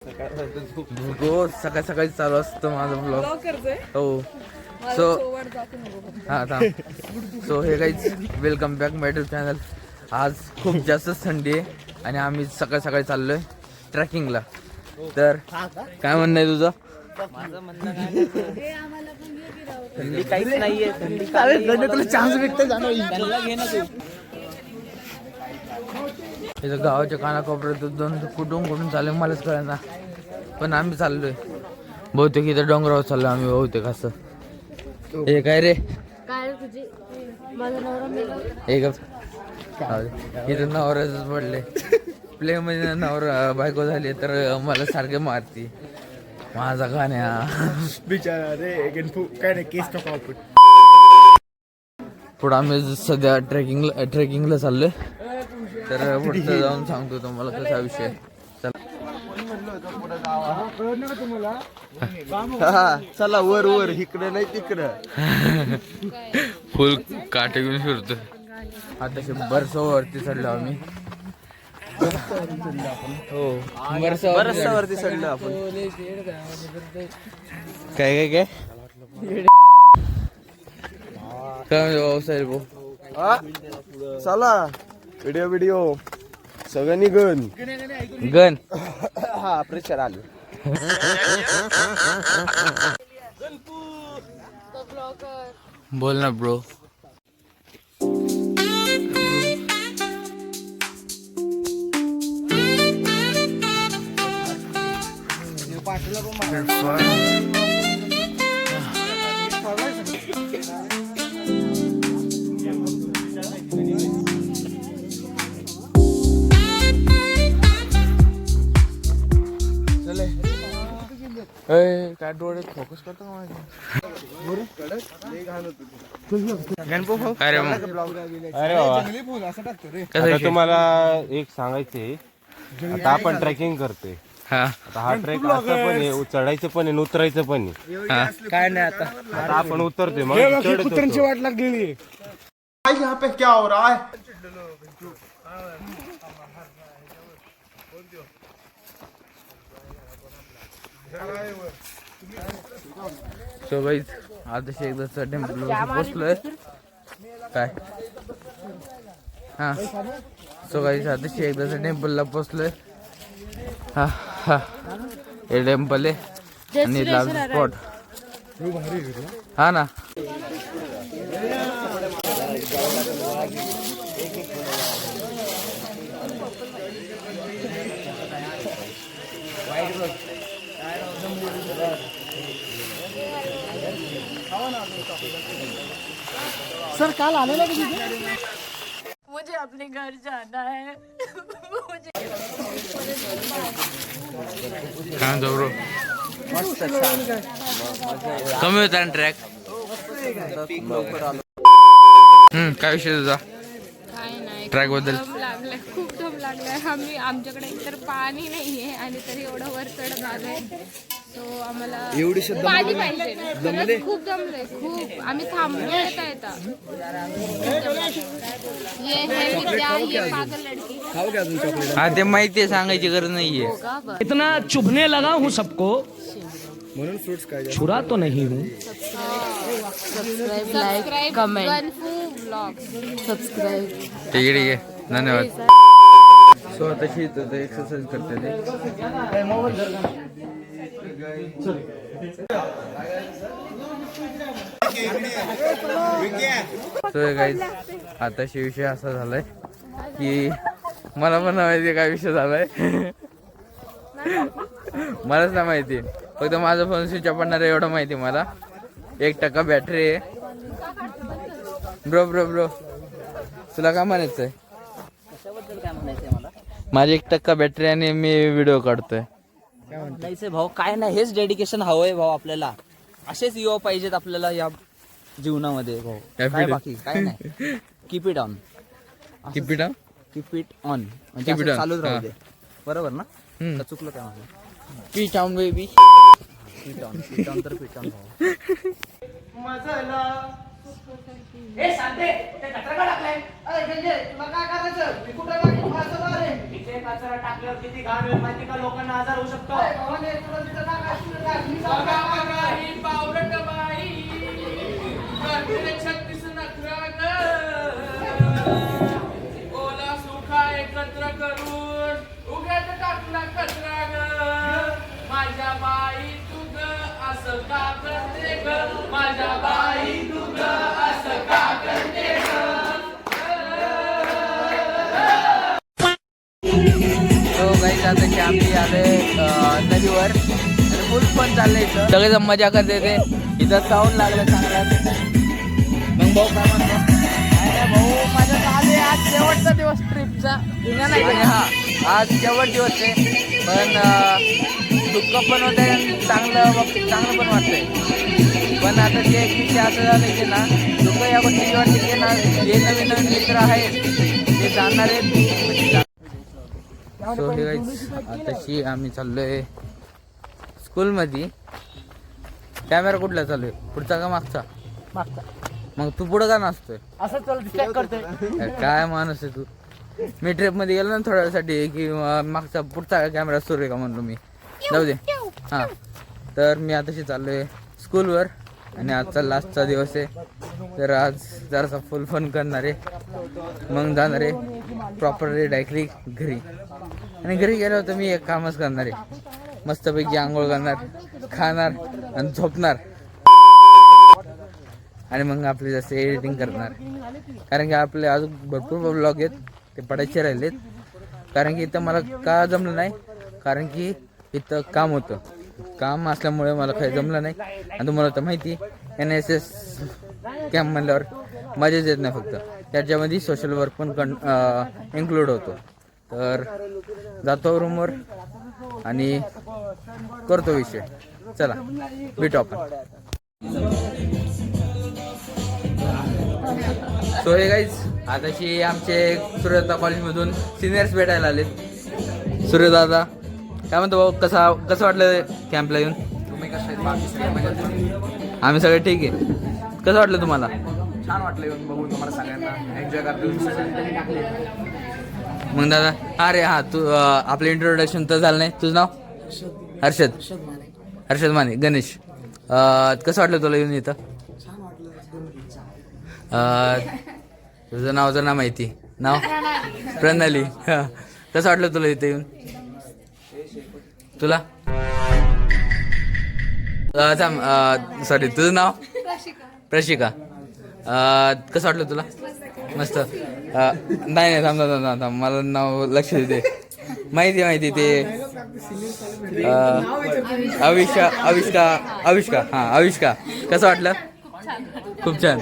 रोज सकाळी सकाळी चालू असतं माझं ब्लॉग. हो सो हे काहीच वेलकम बॅक माय युट्यूब चॅनल. आज खूप जास्त थंडी आहे आणि आम्ही सकाळी सकाळी चाललोय ट्रॅकिंगला. तर काय म्हणणं आहे तुझं? माझं म्हणणं काय थंडी काहीच नाहीये. थंडी तुला चान्स भेटते जाणं घे ना तू. इथं गावाच्या कानाकोपऱ्यात दोन कुठून चालू मलाच कळना, पण आम्ही चाललोय. बहुतेक इथं डोंगरावर चाललो आम्ही बहुतेक. असं हे काय रे? काय तुझी माझा नवरा मेला. एक इथं नवऱ्याच पडले प्ले मध्ये. नवरा बायको झाली तर मला सारखे मारती. माझा गाण्या बिचारा रे. काय नाही केस टाका आपण. पुढं आम्ही सध्या ट्रेकिंगला चाललोय. तर पुढचं जाऊन सांगतो तुम्हाला कसा विषय. चला वर वर इकडे नाही तिकडं. फुल काटे घेऊन फिरतो. आता बरसावरती चढलो आम्ही. हो बरसावरती चढलो आपण. काय काय काय व्यवसाय भाऊ. चला व्हिडिओ सगळ्यांनी गन हा प्रेशर आलं. बोल ना ब्रो. काय डोळ्यात फोकस करतो आता तुम्हाला एक सांगायचंय. आता आपण ट्रेकिंग करतोय. आता हा ट्रेक असं पण आहे, चढायचं पण आहे, उतरायचं पण आहे. काय नाही आता आता आपण उतरतोय मग कुत्र्यांची वाट लागलेली. यहाँ पे क्या हो रहा है? सो गाईज आता एकदा टेम्पल पोचलोय काय. हा सो गाईज आता एकदा टेम्पलला पोचलोय. हा हा हे टेम्पल आहे आणि लाल स्पॉट. हा ना. सर काल आलेला मुझे अपने घर जाना है. काय ब्रो कमी होता ना ट्रॅक. काय विषय तुझा काय नाही ट्रॅक बद्दल? दम लागलाय, खूप दम लागलाय. आमच्याकडे एकतर पाणी नाहीये आणि तरी एवढं वर चढत आलोय. तो आम्हाला पाणी पाहिजे. खरंच खूप दमलंय खूप. आम्ही थांबलो येता येता. ये है विद्या, ये पागल लड़की. हा ते माहिती आहे, सांगायची गरज नाहीये. इतना चुभने लगा हूँ सबको, छुरा तो नहीं हूँ. सबस्क्राइब, कमेंट, गनफू व्लॉग्स सबस्क्राइब. ठीक आहे धन्यवाद. सो तशी एक्सरसाइज करते ते. सो गाईज आताशी विषय असा झालाय की मला पण माहिती काय विषय झालाय. मलाच नाही माहिती. फक्त माझा फोन स्विच ऑफ पडणार आहे एवढं माहिती मला. 1% बॅटरी आहे. ब्रो तुला काय म्हणायचंय? माझी 1% बॅटरी आणि मी व्हिडिओ काढतोय. नाही भाऊ काय नाही, हेच डेडिकेशन हवंय भाऊ आपल्याला. असेच युवा पाहिजेत आपल्याला या जीवनामध्ये भाऊ. काय बाकी काय नाही. Keep it on. Keep it on म्हणजे असं चालूच राहू दे. बरोबर ना? का चुकलं काय माझं? Peach on baby. Peat on तर पीट ऑन भाऊ. ओला सुखा एकत्र करून उघ्यात टाकला कचरा ग माझ्या बाई तू ग असं का करते ग माझ्या बाई तू ग असं का करते ग आम्ही आले नदीवर फुल पण चाललंय इथं सगळेजण मजा करते ते इथं साऊंड लागलं चांगला मग भाऊ काय म्हणतो भाऊ माझा आले आज शेवटचा दिवस ट्रिपचा नाही हा आज शेवट दिवस आहे पण दुःख पण होत आहे चांगलं पण वाटतंय पण आता जे विषय असं झालं की ना दुःख या गोष्टी वाटते की ना जे नवीन नवीन मित्र आहेत ते जाणणार आहेत. सो हे आताशी आम्ही चाललोय स्कूलमध्ये. कॅमेरा कुठला चालू आहे पुढचा का मागचा? मग तू पुढं का नसतोय काय माणूस आहे तू? मी ट्रिप मध्ये गेलो ना थोड्या वेळासाठी की मागचा पुढचा कॅमेरा सुरू आहे का म्हणलो मी जाऊ दे हां. तर मी आताशी चाललोय स्कूलवर आणि आजचा लास्टचा दिवस आहे तर आज जरासा फुल फन करणार आहे मग जाणार आहे प्रॉपर डायरेक्टली घरी आणि घरी गेल्यावर तर मी एक कामच करणार आहे मस्तपैकी आंघोळ करणार खाणार आणि झोपणार आणि मग आपले जसे एडिटिंग करणार कारण की आपले अजून भरपूर ब्लॉग आहेत ते पडायचे राहिलेत कारण की इथं मला का जमलं नाही कारण की इथं काम होतं काम असल्यामुळे मला काही जमलं नाही आणि तुम्हाला तर माहिती NSS कॅम्प म्हणल्यावर मजाच येत नाही फक्त त्याच्यामध्ये सोशल वर्क पण इन्क्लूड होतो. तर जातो रूमवर आणि करतो विषय. चला भेटू आपण. सो हे गाईज आताशी आमचे सूर्यदादा कॉलेजमधून सिनियर्स भेटायला आलेत. सूर्यदादा काय म्हणतो भाऊ कसं वाटलं कॅम्पला येऊन? तुम्ही कसं आम्ही सगळे ठीक आहे. कसं वाटलं तुम्हाला? छान वाटलं येऊन बघून तुम्हाला सगळ्यांना एन्जॉय करतो. मग दादा अरे हा तू आपलं इंट्रोडक्शन तर झालं नाही. तुझं नाव? हर्षद माने. गणेश कसं वाटलं तुला येऊन इथं? तुझं नाव जर ना माहिती नाव प्रणाली. कसं वाटलं तुला इथं येऊन? तुला सॉरी तुझं नाव? प्रशिका. कसं वाटलं तुला? मस्त. नाही थांब मला नाव लक्ष देते. माहिती ते अविष्का हां अविष्का. कसं वाटलं? खूप छान.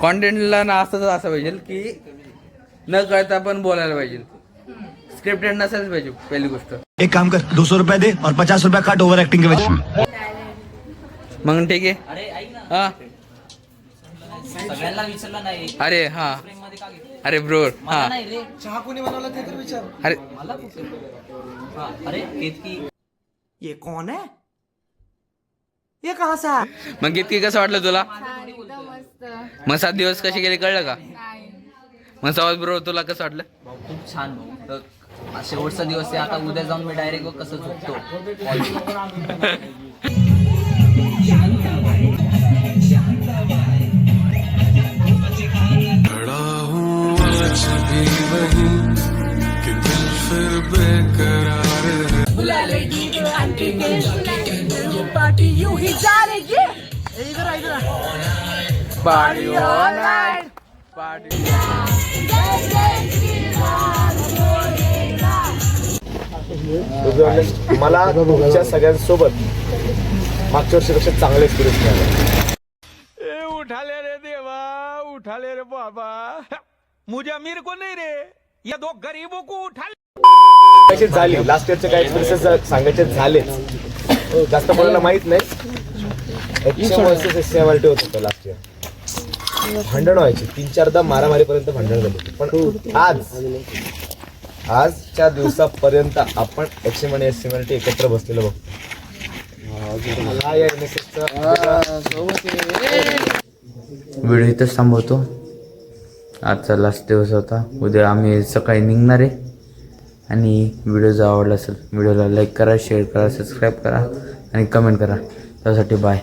कॉन्टेंटला ना असं पाहिजे की न कळता पण बोलायला पाहिजे. स्क्रिप्टेड नसायला पाहिजे पहिली गोष्ट. एक काम कर 200 रुपये दे और 50 रुपये काट ओवर एक्टिंग के वजह. मग ठीक आहे. हा सगळ्यांना विचारलं नाही. अरे हा अरे ब्रो हा चहा कोणी बनवला ते तर विचार. अरे अरे केतकी ये कौन है? ये कहां से आया? मग किती कसं वाटलं तुला? एकदम मस्त. मग 7 दिवस कसे गेले कळलं का? मग सवाज ब्रो तुला कसं वाटलं? खूप छान भाऊ. शेवटचा दिवस आहे आता. उद्या जाऊन मी डायरेक्ट कसं झोपतो. मला तुमच्या सगळ्यांसोबत मागच्या वर्षीपेक्षा चांगले एक्सपिरियन्स मिळाले. उठाले रे देवा, उठाले रे बाबा, मुझे अमीर को नहीं रे, या दो गरीबों को उठा. झाली लास्ट इयरचे काही एक्सपिरियन्सेस सांगायचे झालेच. जास्त कोणाला माहित नाही. 100 वर्सेस 100 होत होतं लास्ट इयर. भांडण व्हायची 3-4दा मारामारीपर्यंत भांडण झाली होती. पण आजच्या दिवसापर्यंत आपण एक्सिमनी एकत्र बसलेलो बघतो. हा या NSS चा व्हिडिओ इथंच थांबवतो. आजचा लास्ट दिवस होता. उद्या आम्ही सकाळी निघणार आहे. आणि व्हिडिओ जर आवडला असेल व्हिडिओला लाईक करा, शेअर करा, सबस्क्राईब करा आणि कमेंट करा. त्यासाठी बाय.